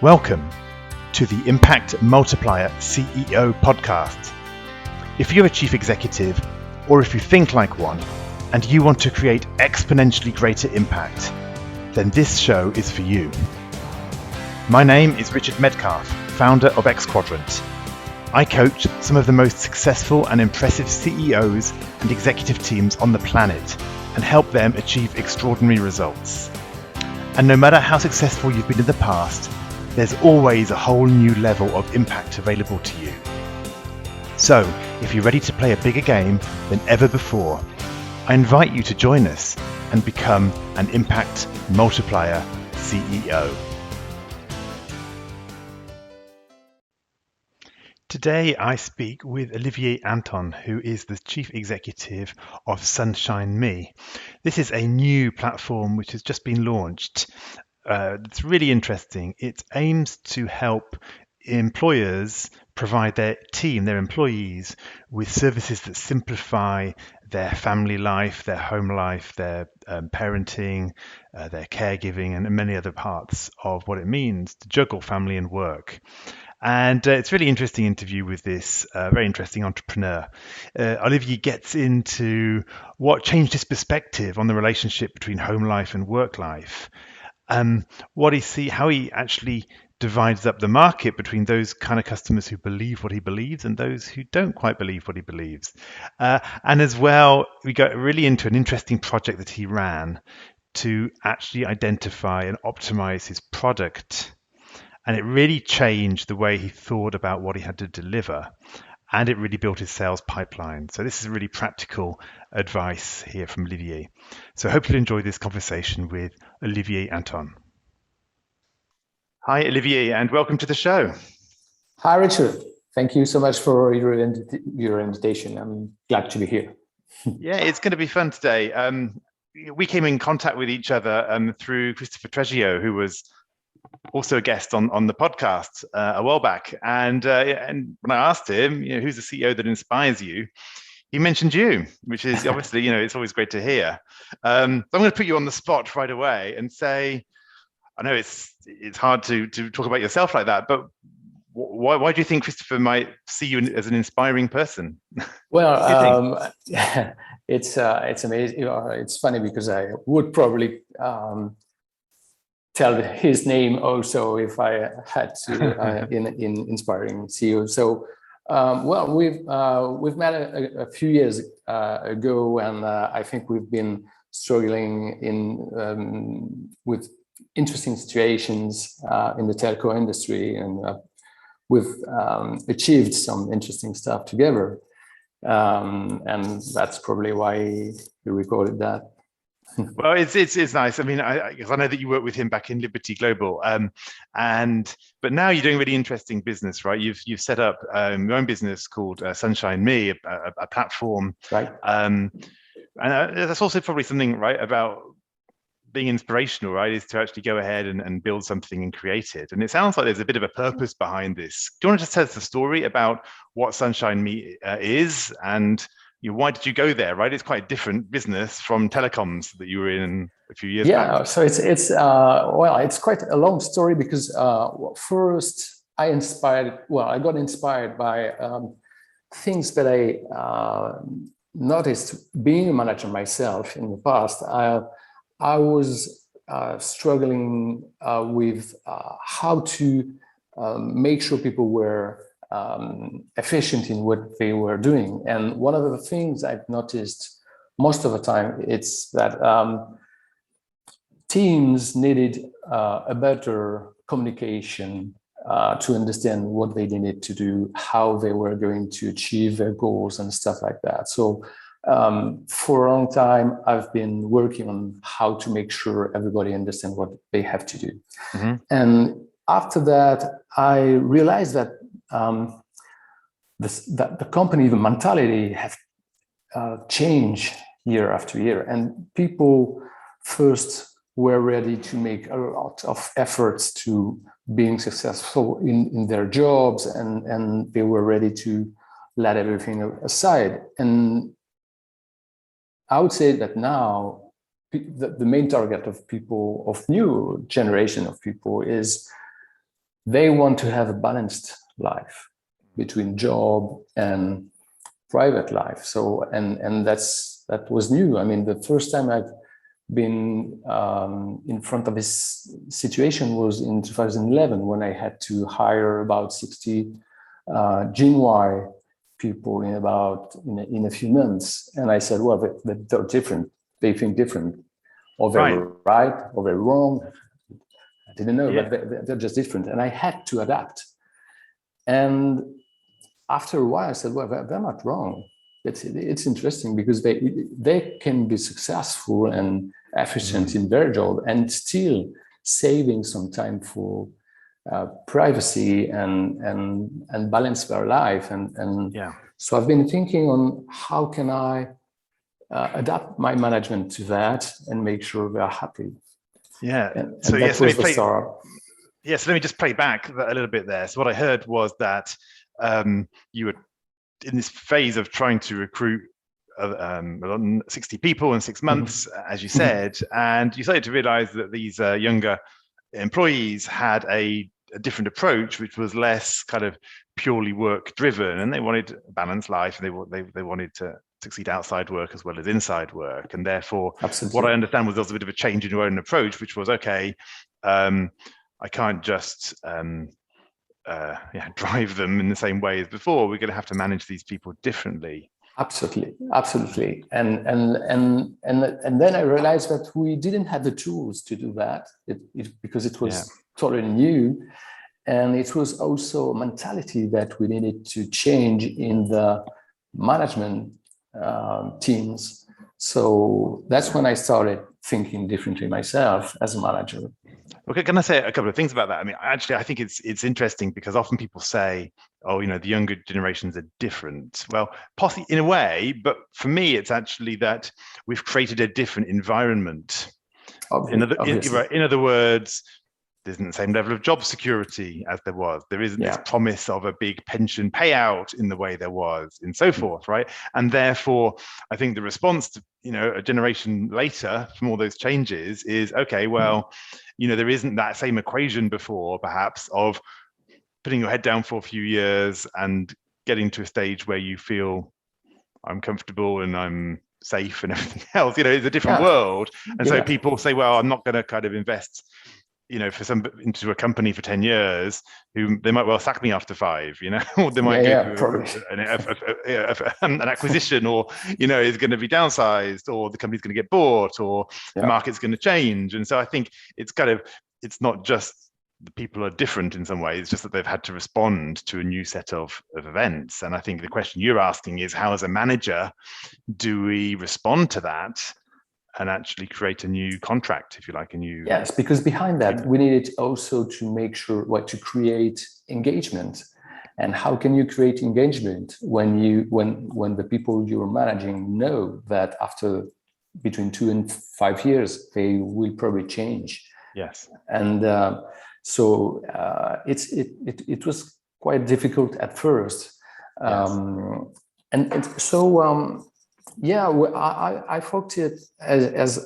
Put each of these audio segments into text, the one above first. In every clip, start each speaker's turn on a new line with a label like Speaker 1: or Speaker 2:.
Speaker 1: Welcome to the Impact Multiplier CEO podcast. If you're a chief executive, or if you think like one, and you want to create exponentially greater impact, then this show is for you. My name is Richard Medcalf, founder of Xquadrant. I coach some of the most successful and impressive CEOs and executive teams on the planet and help them achieve extraordinary results. And no matter how successful you've been in the past, there's always a whole new level of impact available to you. So, if you're ready to play a bigger game than ever before, I invite you to join us and become an Impact Multiplier CEO. Today I speak with Olivier Anton, who is the Chief Executive of Sunshine Me. This is a new platform which has just been launched. It's really interesting. It aims to help employers provide their team, their employees, with services that simplify their family life, their home life, their parenting, their caregiving, and many other parts of what it means to juggle family and work. And it's a really interesting interview with this very interesting entrepreneur. Olivier gets into what changed his perspective on the relationship between home life and work life. How he actually divides up the market between those kind of customers who believe what he believes and those who don't quite believe what he believes. And as well, we got really into an interesting project that he ran to actually identify and optimize his product. And it really changed the way he thought about what he had to deliver. And it really built his sales pipeline. So this is really practical advice here from Olivier. So I hope you'll enjoy this conversation with Olivier Anton. Hi, Olivier, and welcome to the show.
Speaker 2: Hi, Richard. Thank you so much for your invitation. I'm glad to be here.
Speaker 1: Yeah, it's going to be fun today. We came in contact with each other through Christopher Treggio, who was also a guest on the podcast a while back. And when I asked him, who's the CEO that inspires you, he mentioned you, which is obviously, it's always great to hear. So I'm going to put you on the spot right away and say, I know it's hard to talk about yourself like that, but why do you think Christopher might see you as an inspiring person?
Speaker 2: Well, it's amazing. It's funny because I would probably tell his name also if I had to in inspiring CEO. So, we've met a few years ago, and I think we've been struggling with interesting situations in the telco industry, and we've achieved some interesting stuff together, and that's probably why we recorded that.
Speaker 1: Well, it's nice. I mean, because I know that you worked with him back in Liberty Global, but now you're doing really interesting business, right? You've set up your own business called Sunshine Me, a platform,
Speaker 2: right?
Speaker 1: And that's also probably something, right, about being inspirational, right? Is to actually go ahead and build something and create it. And it sounds like there's a bit of a purpose behind this. Do you want to just tell us the story about what Sunshine Me is and why did you go there, right? It's quite a different business from telecoms that you were in a few years back.
Speaker 2: Yeah, so it's quite a long story because first I got inspired by things that I noticed being a manager myself in the past. I was struggling with how to make sure people were efficient in what they were doing. And one of the things I've noticed most of the time, it's that teams needed a better communication to understand what they needed to do, how they were going to achieve their goals and stuff like that. So for a long time, I've been working on how to make sure everybody understands what they have to do. Mm-hmm. And after that, I realized that that the company, the mentality have changed year after year, and people first were ready to make a lot of efforts to being successful in their jobs, and they were ready to let everything aside. And I would say that now the main target of people, of new generation of people, is they want to have a balanced life between job and private life. So, and that was new. I mean, the first time I've been in front of this situation was in 2011, when I had to hire about 60 Gen Y people in a few months. And I said, well, they're different. They think different, or they're right, or they're wrong. I didn't know, but they're just different. And I had to adapt. And after a while, I said, well, they're not wrong. It's interesting, because they can be successful and efficient in their job and still saving some time for privacy and balance their life. And so I've been thinking on how can I adapt my management to that and make sure they're happy.
Speaker 1: Yeah.
Speaker 2: And
Speaker 1: so
Speaker 2: that was the start.
Speaker 1: Yes, let me just play back a little bit there. So what I heard was that you were in this phase of trying to recruit 60 people in 6 months, as you said, and you started to realize that these younger employees had a different approach, which was less kind of purely work driven, and they wanted a balanced life, and they wanted to succeed outside work as well as inside work. And therefore, what I understand was there was a bit of a change in your own approach, which was, okay, I can't just drive them in the same way as before. We're going to have to manage these people differently.
Speaker 2: Absolutely. And then I realized that we didn't have the tools to do that, because it was totally new. And it was also a mentality that we needed to change in the management teams. So that's when I started thinking differently myself as a manager.
Speaker 1: Okay, can I say a couple of things about that? I mean, actually, I think it's interesting, because often people say, oh, the younger generations are different. Well, possibly in a way, but for me, it's actually that we've created a different environment. In other words, there isn't the same level of job security as there was. There isn't this promise of a big pension payout in the way there was, and so forth, right? And therefore, I think the response to, a generation later from all those changes is, okay, well, there isn't that same equation before, perhaps, of putting your head down for a few years and getting to a stage where you feel I'm comfortable and I'm safe and everything else. It's a different world. And so people say, well, I'm not going to kind of invest into a company for 10 years, who they might well sack me after 5, or they might go through an acquisition, or, is going to be downsized, or the company's going to get bought, or the market's going to change. And so I think it's not just the people are different in some ways, it's just that they've had to respond to a new set of events. And I think the question you're asking is, how as a manager do we respond to that and actually create a new contract, if you like,
Speaker 2: Yes, because behind that, we needed also to make sure to create engagement. And how can you create engagement when the people you're managing know that after between 2 and 5 years, they will probably change?
Speaker 1: Yes.
Speaker 2: And so it was quite difficult at first. And so, I thought it as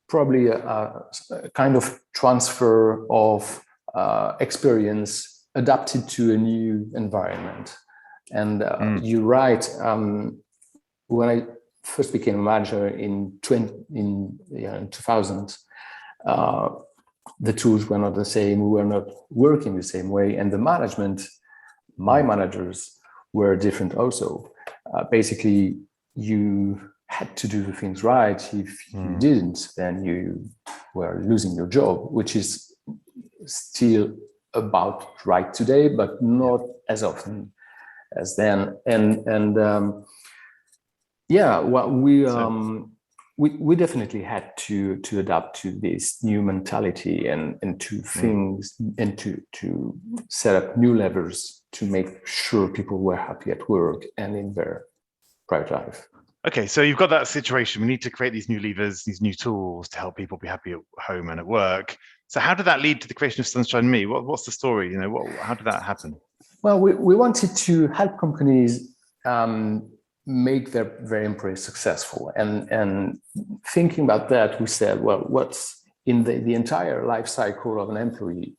Speaker 2: probably a kind of transfer of experience adapted to a new environment. And you're right. When I first became a manager in 2000, the tools were not the same. We were not working the same way, and the management, my managers, were different also. Basically, you had to do the things right. If you didn't, then you were losing your job, which is still about right today, but not as often as then. We definitely had to adapt to this new mentality and to things, and to set up new levers to make sure people were happy at work and in their private life.
Speaker 1: Okay, so you've got that situation. We need to create these new levers, these new tools to help people be happy at home and at work. So how did that lead to the creation of Sunshine Me? What's the story? How did that happen?
Speaker 2: Well, we wanted to help companies make their employees successful. And thinking about that, we said, well, what's in the entire life cycle of an employee?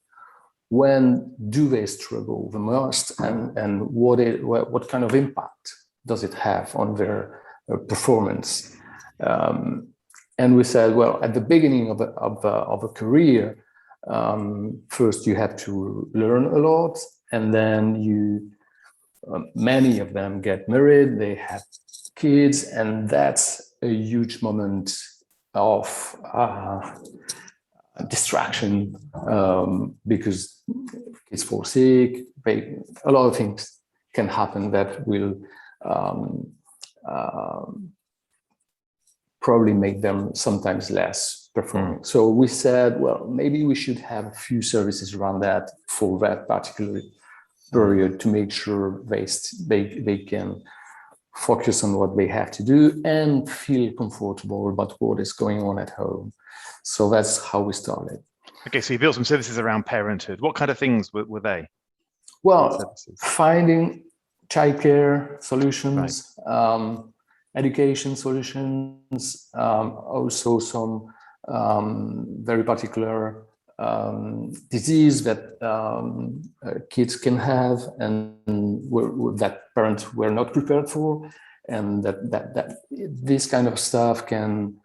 Speaker 2: when do they struggle the most, and what kind of impact does it have on their performance? And we said, well, at the beginning of a career, first you have to learn a lot, and then many of them get married, they have kids, and that's a huge moment of distraction, because kids fall sick. A lot of things can happen that will probably make them sometimes less performing. So we said, well, maybe we should have a few services around that for that particular period to make sure they can focus on what they have to do and feel comfortable about what is going on at home. So that's how we started.
Speaker 1: Okay, so you built some services around parenthood. What kind of things were they?
Speaker 2: Well, finding childcare solutions, right. Education solutions, also some very particular disease that kids can have and that parents were not prepared for, and that this kind of stuff can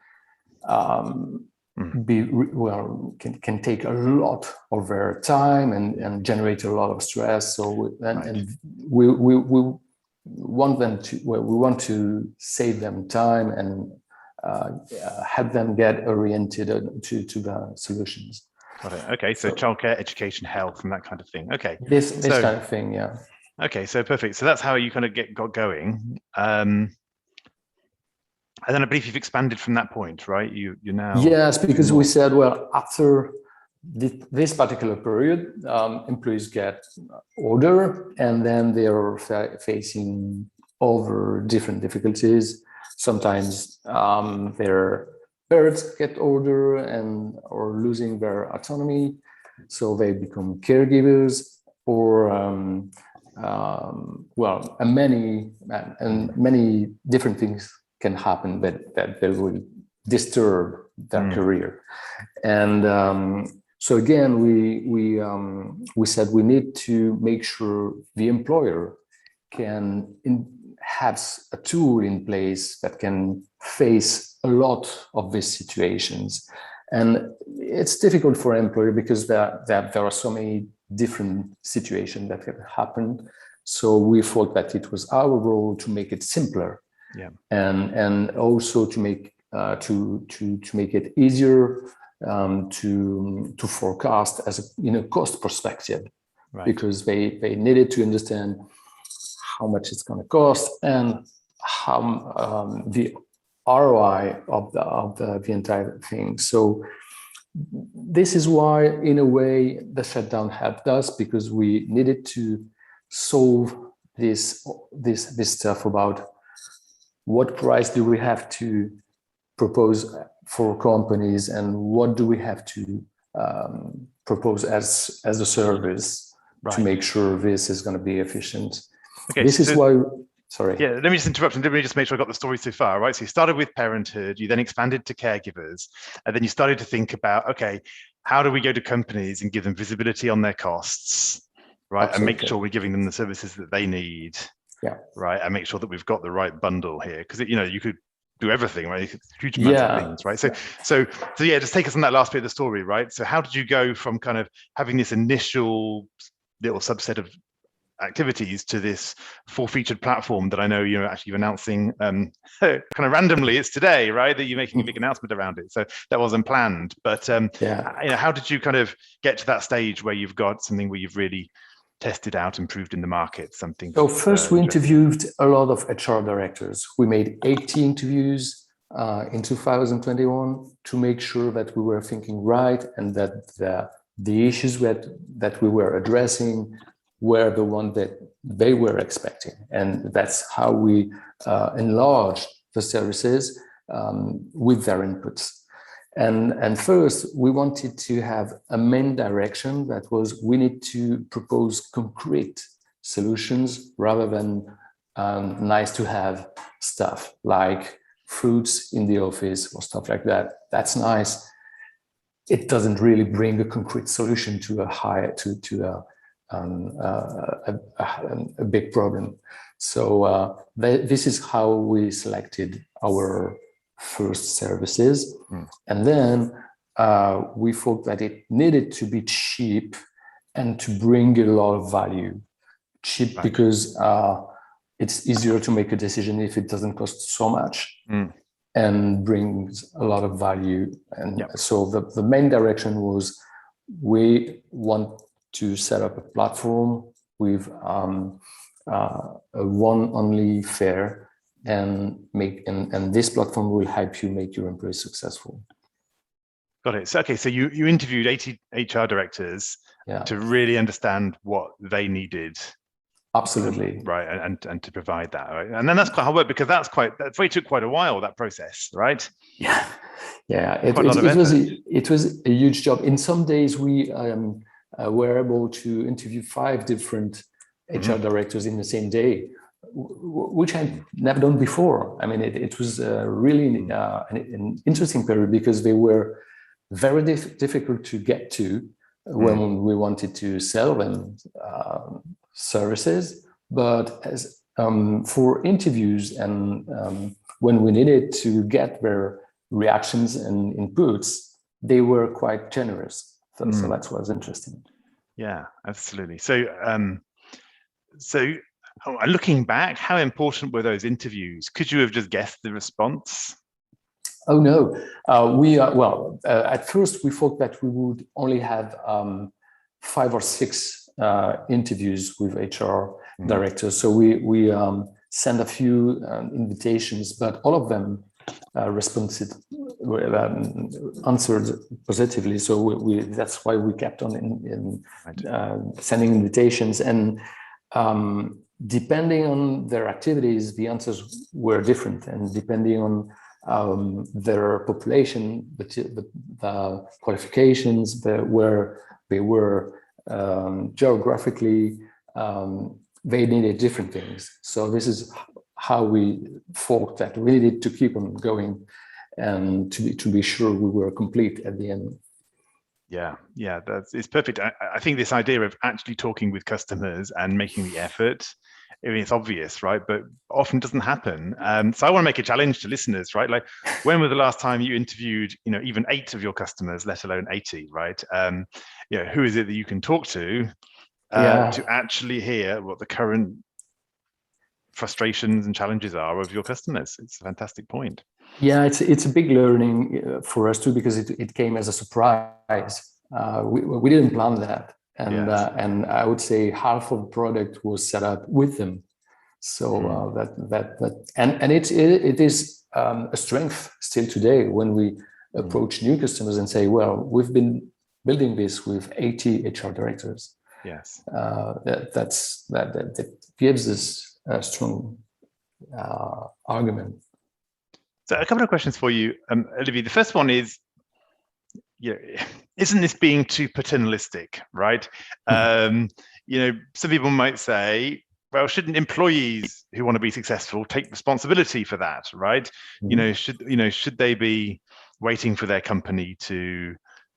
Speaker 2: can take a lot of their time and generate a lot of stress. So and we want them to we want to save them time and help them get oriented to the solutions.
Speaker 1: Got it. Okay, so childcare, education, health, and that kind of thing. Okay,
Speaker 2: this kind of thing, yeah.
Speaker 1: Okay, so perfect. So that's how you kind of got going. And then I believe you've expanded from that point, right? You're now...
Speaker 2: Yes, because we said, well, after this particular period, employees get older, and then they are facing other different difficulties. Sometimes their parents get older and or losing their autonomy, so they become caregivers, or well, and many different things can happen that they will disturb their career. And so again, we said we need to make sure the employer can have a tool in place that can face a lot of these situations. And it's difficult for an employer because there are so many different situations that can happen. So we thought that it was our role to make it simpler. Yeah. And also to make it easier to forecast in a cost perspective, right. Because they needed to understand how much it's going to cost and how the ROI of the entire thing. So this is why, in a way, the shutdown helped us, because we needed to solve this stuff about what price do we have to propose for companies, and what do we have to propose as a service, right, to make sure this is going to be efficient. Okay, this is why. Sorry.
Speaker 1: Yeah, let me just interrupt and let me just make sure I got the story so far, right? So you started with parenthood, you then expanded to caregivers, and then you started to think about, okay, how do we go to companies and give them visibility on their costs, right? Absolutely. And make sure we're giving them the services that they need. Yeah. Right. And make sure that we've got the right bundle here, because you could do everything, right? Huge amounts of things, right? So yeah, just take us on that last bit of the story, right? So how did you go from kind of having this initial little subset of activities to this full-featured platform that I know you're actually announcing kind of randomly? It's today, right, that you're making a big announcement around it. So that wasn't planned, but how did you kind of get to that stage where you've got something where you've really tested out and proved in the market something?
Speaker 2: So first we interviewed a lot of HR directors. We made 80 interviews in 2021 to make sure that we were thinking right, and that the issues that we were addressing were the one that they were expecting. And that's how we enlarged the services with their inputs. And first, we wanted to have a main direction that was, we need to propose concrete solutions rather than nice to have stuff like fruits in the office or stuff like that. That's nice. it doesn't really bring a concrete solution to a big problem. So this is how we selected our first services. And then we thought that it needed to be cheap and to bring a lot of value. Cheap because it's easier to make a decision if it doesn't cost so much and brings a lot of value. And so the main direction was we want to set up a platform with a one only fare and this platform will help you make your employees successful.
Speaker 1: Got it. So, okay, so you interviewed 80 HR directors to really understand what they needed.
Speaker 2: Absolutely.
Speaker 1: Right, and to provide that, right? And then that's quite hard work because that took quite a while, that process, right?
Speaker 2: Yeah. It was a huge job. In some days, we were able to interview 5 different HR directors in the same day, which I'd never done before. I mean, it was really an interesting period because they were very difficult to get to when we wanted to sell them services, but as for interviews and when we needed to get their reactions and inputs, they were quite generous. So that was interesting.
Speaker 1: Yeah, absolutely. So, looking back, how important were those interviews? Could you have just guessed the response?
Speaker 2: Oh no, at first we thought that we would only have 5 or 6 interviews with HR directors. So we sent a few invitations, but all of them answered positively. So that's why we kept on sending invitations. And depending on their activities, the answers were different, and depending on their population, the qualifications, where they were geographically, they needed different things. So this is how we thought that we needed to keep on going and to be sure we were complete at the end.
Speaker 1: Yeah, it's perfect. I think this idea of actually talking with customers and making the effort, I mean, it's obvious, right? But often doesn't happen. So I want to make a challenge to listeners, right? Like, when was the last time you interviewed, even 8 of your customers, let alone 80, right? Who is it that you can talk to actually hear what the current frustrations and challenges are of your customers? It's a fantastic point.
Speaker 2: Yeah, it's a big learning for us too, because it came as a surprise. We didn't plan that. And I would say half of the product was set up with them. So it is a strength still today when we approach new customers and say, well, we've been building this with 80 HR directors.
Speaker 1: Yes,
Speaker 2: that gives us a strong argument.
Speaker 1: So a couple of questions for you, Olivier. The first one is, isn't this being too paternalistic, right? Some people might say, well, shouldn't employees who want to be successful take responsibility for that, right? Should they be waiting for their company to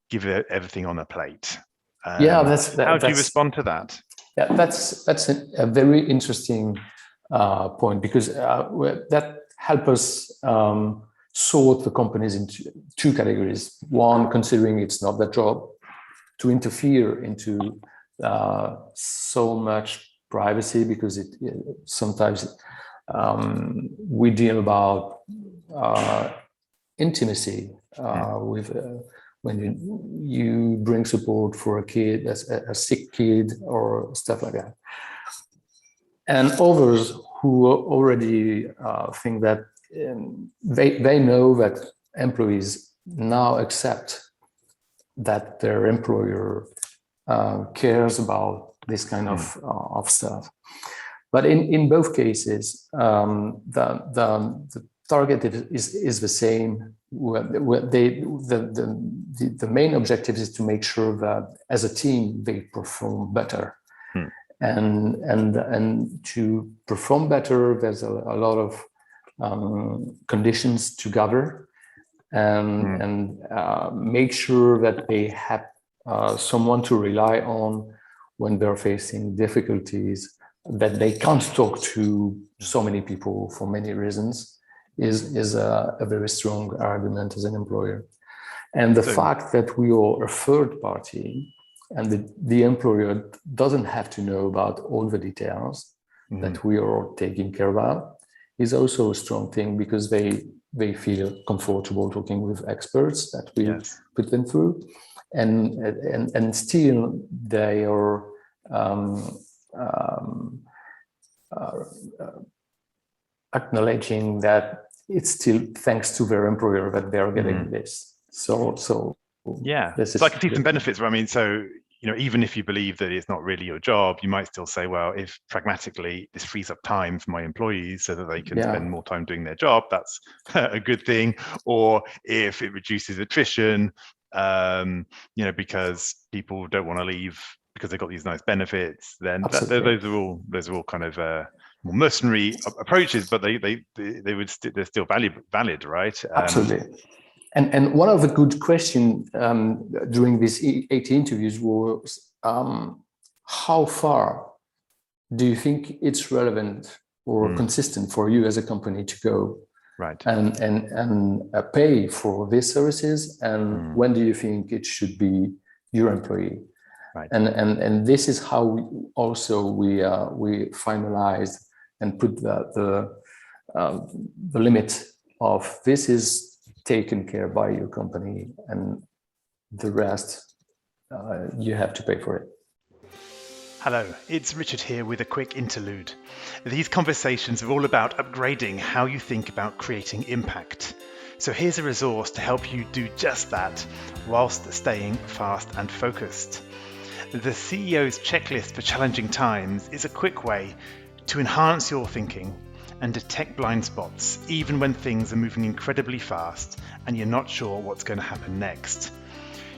Speaker 1: give everything on a plate? How do you respond to that?
Speaker 2: Yeah, that's a very interesting point, because that helps us sort the companies into 2 categories. One, considering it's not their job to interfere into so much privacy, because sometimes we deal about intimacy with when you bring support for a kid, a sick kid or stuff like that. And others who already think that they know that employees now accept that their employer cares about this kind of stuff. But in both cases, the target is the same. The main objective is to make sure that as a team they perform better. And to perform better, there's a lot of conditions to gather. and make sure that they have someone to rely on when they're facing difficulties, that they can't talk to so many people for many reasons, is a very strong argument as an employer. And the fact that we are a third party and the employer doesn't have to know about all the details that we are taking care of is also a strong thing, because they feel comfortable talking with experts that we put them through, and still they are acknowledging that it's still thanks to their employer that they're getting this. So
Speaker 1: I can see some benefits. I mean, so even if you believe that it's not really your job, you might still say, well, if pragmatically this frees up time for my employees so that they can spend more time doing their job, that's a good thing. Or if it reduces attrition, because people don't want to leave because they've got these nice benefits, then those are all kind of more mercenary approaches, but they're still valid, right?
Speaker 2: Absolutely. And one of the good questions during these 80 interviews was, how far do you think it's relevant or consistent for you as a company to go and pay for these services? And when do you think it should be your employee? Right. And this is how we finalized and put the limit of this is taken care by your company, and the rest you have to pay for it.
Speaker 1: Hello, it's Richard here with a quick interlude. These conversations are all about upgrading how you think about creating impact. So here's a resource to help you do just that whilst staying fast and focused. The CEO's checklist for challenging times is a quick way to enhance your thinking and detect blind spots, even when things are moving incredibly fast and you're not sure what's going to happen next.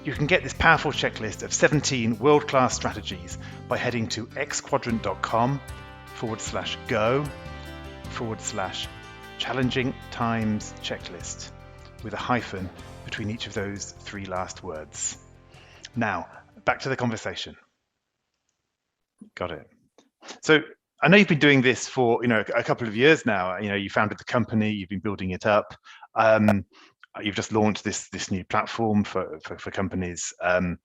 Speaker 1: You can get this powerful checklist of 17 world-class strategies by heading to xquadrant.com/go/challenging times checklist, with a hyphen between each of those three last words. Now, back to the conversation. Got it. So I know you've been doing this for a couple of years now. You founded the company, you've been building it up. You've just launched this new platform for companies to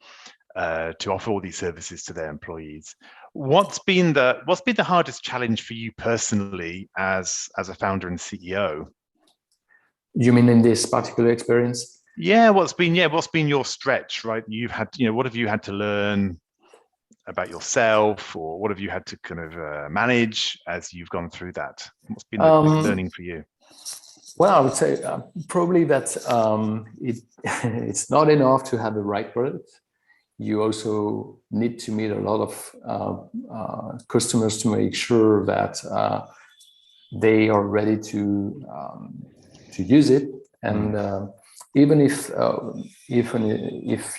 Speaker 1: offer all these services to their employees. What's been the hardest challenge for you personally as a founder and CEO?
Speaker 2: You mean in this particular experience?
Speaker 1: Yeah, what's been your stretch, right? You've had, what have you had to learn about yourself, or what have you had to kind of manage as you've gone through that? What's been the learning for you?
Speaker 2: Well, I would say probably that it's not enough to have the right product. You also need to meet a lot of customers to make sure that they are ready to use it. And even if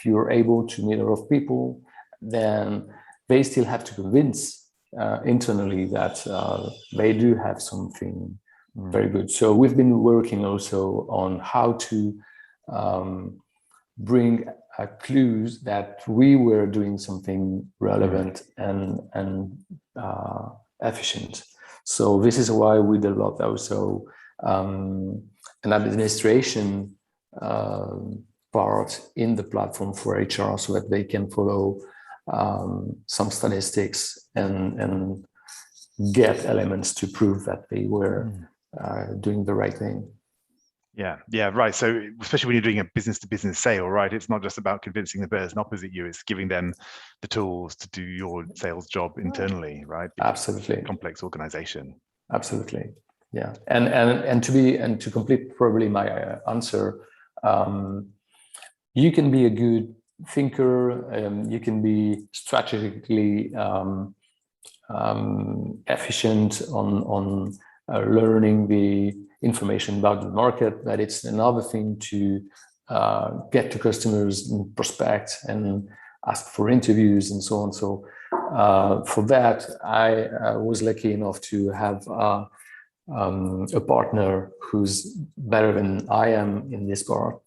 Speaker 2: you're able to meet a lot of people, then they still have to convince internally that they do have something very good. So we've been working also on how to bring clues that we were doing something relevant and efficient. So this is why we developed also an administration part in the platform for HR, so that they can follow some statistics and get elements to prove that they were doing the right thing.
Speaker 1: Yeah, right. So especially when you're doing a business-to-business sale, right? It's not just about convincing the person opposite you; it's giving them the tools to do your sales job internally, right? Because
Speaker 2: absolutely.
Speaker 1: Complex organization.
Speaker 2: Absolutely. Yeah, and to complete probably my answer, you can be a good thinker, you can be strategically efficient on learning the information about the market, but it's another thing to get to customers and prospect and ask for interviews and so on. So for that, I was lucky enough to have a partner who's better than I am in this part,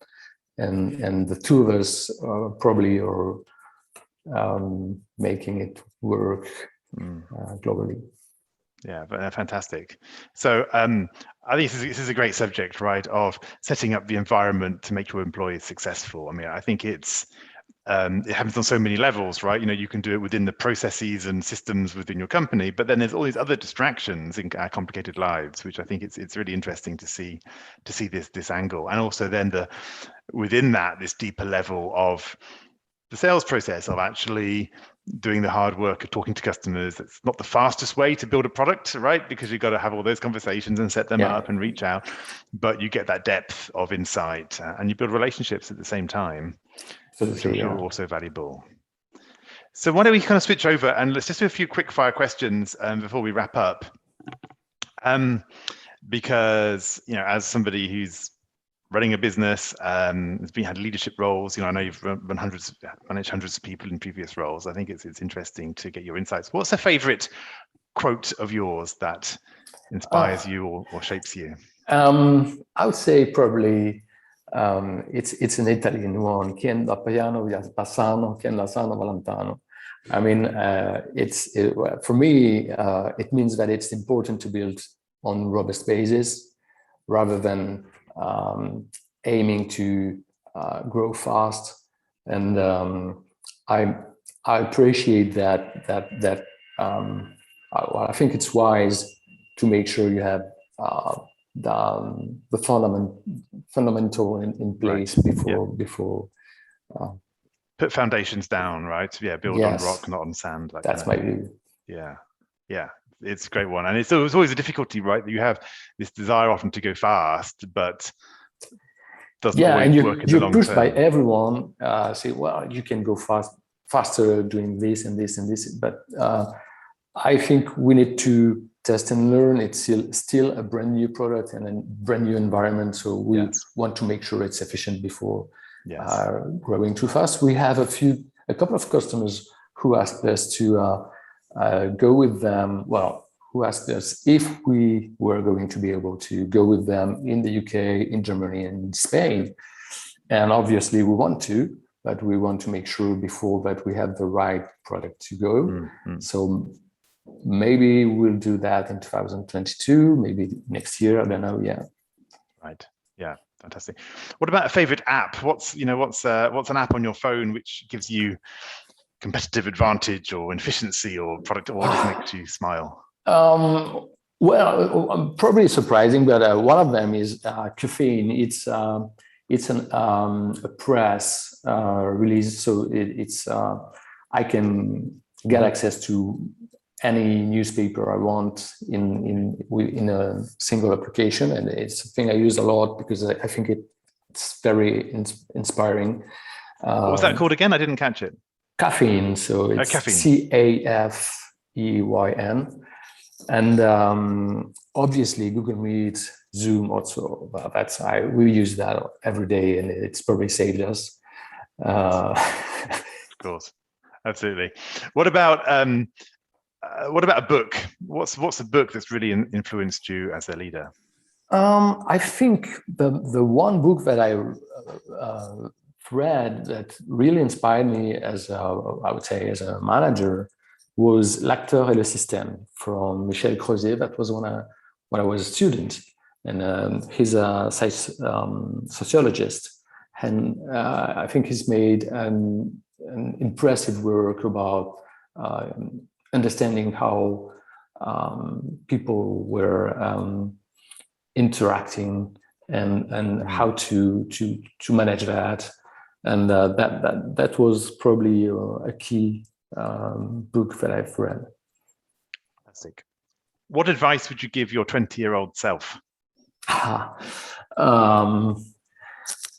Speaker 2: and the two of us probably are making it work globally.
Speaker 1: Yeah, fantastic. So I think this is a great subject, right? Of setting up the environment to make your employees successful. I mean, I think it happens on so many levels, right? You can do it within the processes and systems within your company, but then there's all these other distractions in our complicated lives, which I think it's really interesting to see this angle, and also then within that this deeper level of the sales process of actually doing the hard work of talking to customers. It's not the fastest way to build a product, right? Because you've got to have all those conversations and set them up and reach out, but you get that depth of insight and you build relationships at the same time, which I'm sure are also valuable. So why don't we kind of switch over and let's just do a few quick fire questions before we wrap up. Because, as somebody who's running a business, has had leadership roles. I know you've managed hundreds of people in previous roles. I think it's interesting to get your insights. What's a favorite quote of yours that inspires you or shapes you?
Speaker 2: I would say probably it's an Italian one. Chi anda piano va sano, chi anda sano va lontano. I mean, for me, it means that it's important to build on robust basis rather than aiming to grow fast, and I appreciate that. I think it's wise to make sure you have the fundamental in place before.
Speaker 1: Put foundations down, right? Yeah, build on rock, not on sand.
Speaker 2: That's my view.
Speaker 1: Yeah. It's a great one, and it's always a difficulty, right? That you have this desire often to go fast, but doesn't always work in the long term.
Speaker 2: You're pushed by everyone. Say, well, you can go faster doing this and this and this, but I think we need to test and learn. It's still a brand new product and a brand new environment, so we want to make sure it's efficient before growing too fast. We have a couple of customers who asked us to go with them. Well, who asked us if we were going to be able to go with them in the UK, in Germany, and in Spain. And obviously we want to, but we want to make sure before that we have the right product to go. So maybe we'll do that in 2022, maybe next year, I don't know.
Speaker 1: Right. Yeah. Fantastic. What about a favorite app? What's an app on your phone which gives you competitive advantage or efficiency or product, or just makes you smile?
Speaker 2: Well, probably surprising, but one of them is Caffeine. It's a press release, so I can get access to any newspaper I want in a single application, and it's a thing I use a lot because I think it's very inspiring.
Speaker 1: What was that called again? I didn't catch it.
Speaker 2: Caffeine. So it's CAFEYN. And obviously Google Meet, Zoom also. We use that every day, and it's probably saved us.
Speaker 1: Of course, absolutely. What about a book? What's a book that's really influenced you as a leader?
Speaker 2: I think the one book that I read that really inspired me I would say as a manager was L'acteur et le système from Michel Crozier. That was when I was a student, and he's a sociologist, and I think he's made an impressive work about understanding how people were interacting and how to manage that, and that was probably a key book that I've read.
Speaker 1: Fantastic. What advice would you give your 20-year-old self?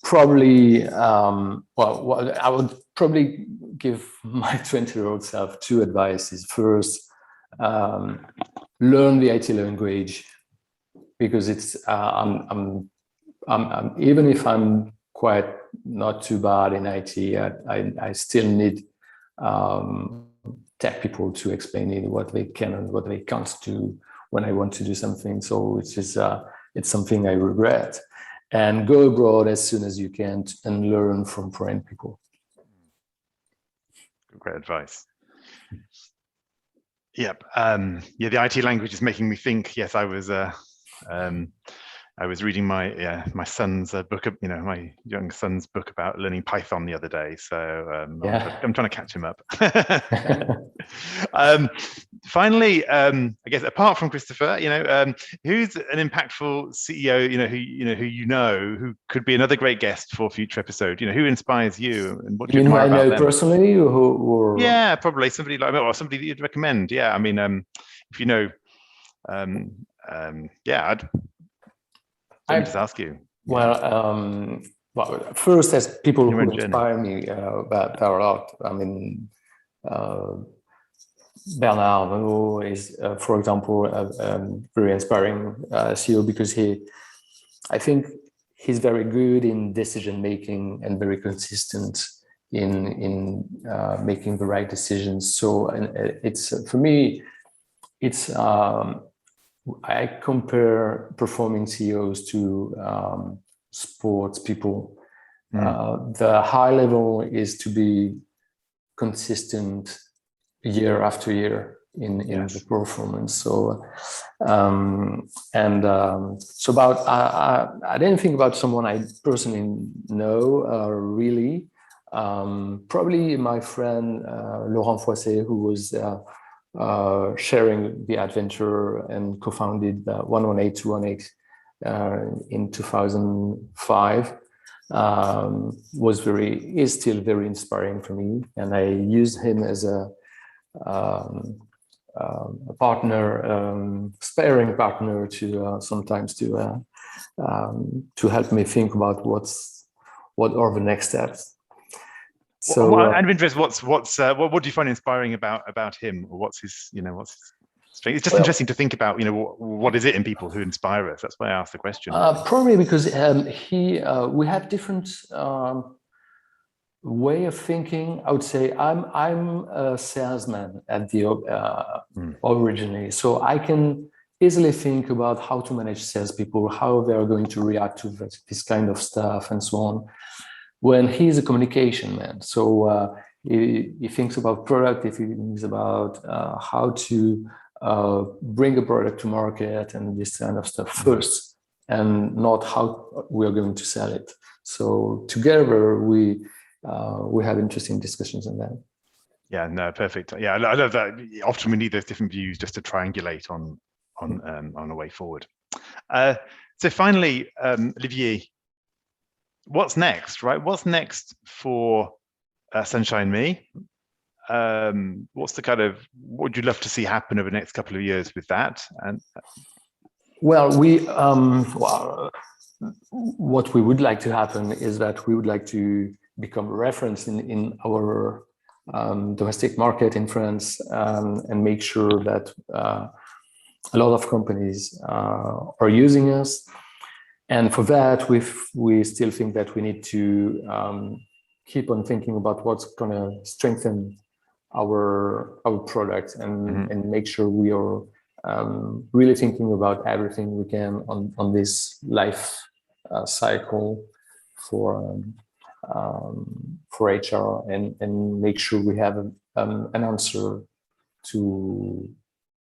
Speaker 2: Probably, I would probably give my 20-year-old self two advices. First, learn the IT language, because it's I'm even if I'm quite not too bad in IT, I still need tech people to explain what they can and what they can't do when I want to do something. So it's something I regret. And go abroad as soon as you can and learn from foreign people.
Speaker 1: Great advice. Yep. Yeah, the IT language is making me think. Yes, I was reading my son's book, my young son's book about learning Python the other day. So I'm trying to catch him up. Finally, I guess apart from Christopher, who's an impactful CEO, who could be another great guest for a future episode? Who inspires you, and what do you admire about them?
Speaker 2: You mean who I know personally, or
Speaker 1: yeah, probably somebody like, or somebody that you'd recommend. Yeah, I mean, if you know, yeah, I'd just ask you.
Speaker 2: Well, first, as people who inspire me, there are a lot. I mean, Bernard is, for example, very inspiring CEO because I think he's very good in decision making and very consistent in making the right decisions. So, and it's for me, it's I compare performing CEOs to sports people. The high level is to be consistent year after year in the performance. So, so about I didn't think about someone I personally know really. Probably my friend Laurent Foisset, who was sharing the adventure and co-founded 118 in 2005, is still very inspiring for me, and I used him as a partner, sparring partner to sometimes to help me think about what are the next steps.
Speaker 1: So, I'm interested. What do you find inspiring about him, or what's his strength? It's just interesting to think about. What is it in people who inspire us? That's why I asked the question.
Speaker 2: Probably because we have different way of thinking. I would say I'm a salesman at the originally, so I can easily think about how to manage salespeople, how they are going to react to this kind of stuff, and so on. When he's a communication man, so he thinks about product, he thinks about how to bring a product to market and this kind of stuff first, and not how we are going to sell it. So together we have interesting discussions on that.
Speaker 1: Yeah, no, perfect. Yeah, I love that. Often we need those different views just to triangulate on a way forward. So finally, Olivier, what's next, right? What's next for Sunshine Me? What would you love to see happen over the next couple of years with that? And
Speaker 2: well, what we would like to happen is that we would like to become a reference in our domestic market in France, and make sure that a lot of companies are using us. And for that, we still think that we need to keep on thinking about what's going to strengthen our product and make sure we are really thinking about everything we can on this life cycle for HR, and make sure we have an answer to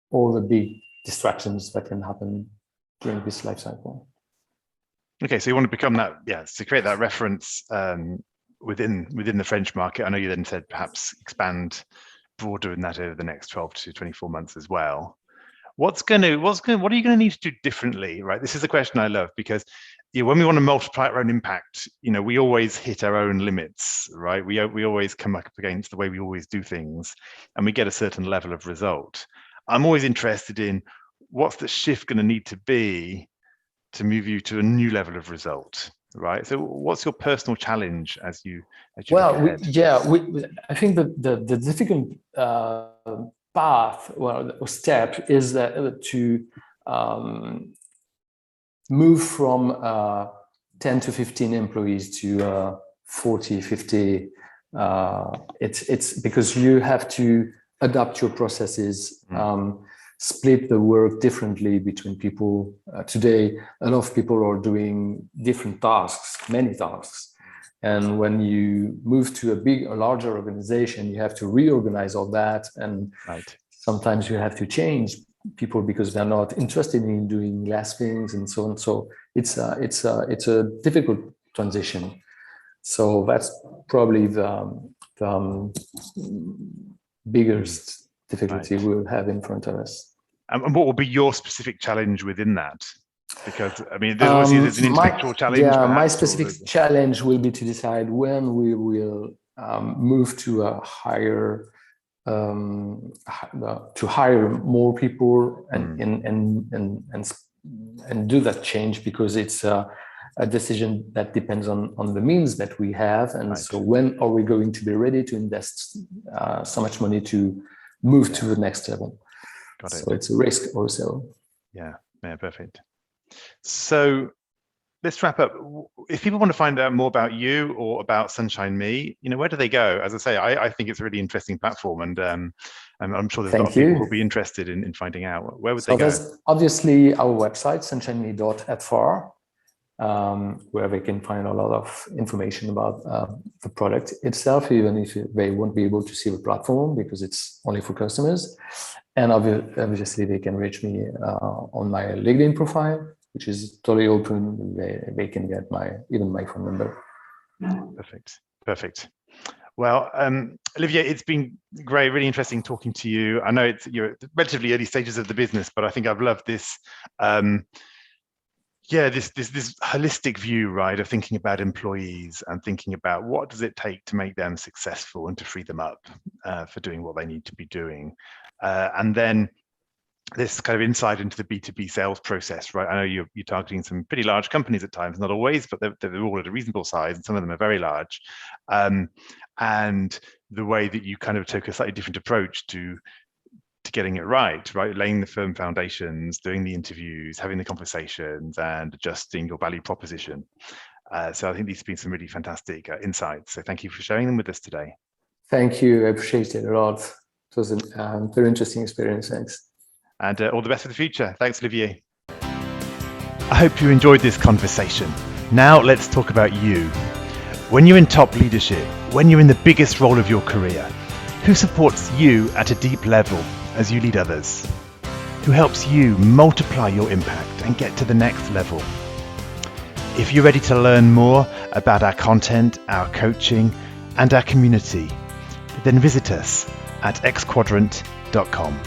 Speaker 2: all the big distractions that can happen during this life cycle.
Speaker 1: Okay, so you want to become that, to create that reference within the French market. I know you then said perhaps expand broader in that over the next 12 to 24 months as well. What are you going to need to do differently, right? This is a question I love, because when we want to multiply our own impact, we always hit our own limits, right? We always come up against the way we always do things, and we get a certain level of result. I'm always interested in what's the shift going to need to be to move you to a new level of result, right? So what's your personal challenge as you look ahead?
Speaker 2: I think the difficult step is that to move from 10 to 15 employees to 40, 50. It's because you have to adapt your processes. split the work differently between people. Today, a lot of people are doing different tasks, many tasks. And when you move to a larger organization, you have to reorganize all that. And sometimes you have to change people because they're not interested in doing less things and so on. So it's a difficult transition. So that's probably the biggest difficulty we'll have in front of us.
Speaker 1: And what will be your specific challenge within that? Because I mean, there's an intellectual challenge.
Speaker 2: Yeah,
Speaker 1: perhaps,
Speaker 2: my specific challenge will be to decide when we will move to a higher, to hire more people and do that change, because it's a decision that depends on the means that we have, and so when are we going to be ready to invest so much money to move to the next level? Got it. So it's a risk also.
Speaker 1: Yeah, perfect. So let's wrap up. If people want to find out more about you or about Sunshine Me, where do they go? As I say, I think it's a really interesting platform, and I'm sure there's a lot of people who will be interested in finding out. Where would they go?
Speaker 2: There's obviously our website, sunshineme.fr, where they can find a lot of information about the product itself, even if they won't be able to see the platform because it's only for customers. And obviously they can reach me on my LinkedIn profile, which is totally open. They can get even my phone number.
Speaker 1: Perfect. Well, Olivier, it's been great, really interesting talking to you. I know you're at relatively early stages of the business, but I think I've loved this. This holistic view, right, of thinking about employees and thinking about what does it take to make them successful and to free them up for doing what they need to be doing. And then this kind of insight into the B2B sales process, right? I know you're targeting some pretty large companies at times, not always, but they're all at a reasonable size, and some of them are very large. And the way that you kind of took a slightly different approach to getting it right, laying the firm foundations, doing the interviews, having the conversations, and adjusting your value proposition. So I think these have been some really fantastic insights. So thank you for sharing them with us today.
Speaker 2: Thank you. I appreciate it a lot. It was a very interesting experience. Thanks.
Speaker 1: And all the best for the future. Thanks, Olivier. I hope you enjoyed this conversation. Now let's talk about you. When you're in top leadership, when you're in the biggest role of your career, who supports you at a deep level as you lead others? Who helps you multiply your impact and get to the next level? If you're ready to learn more about our content, our coaching, and our community, then visit us at xquadrant.com.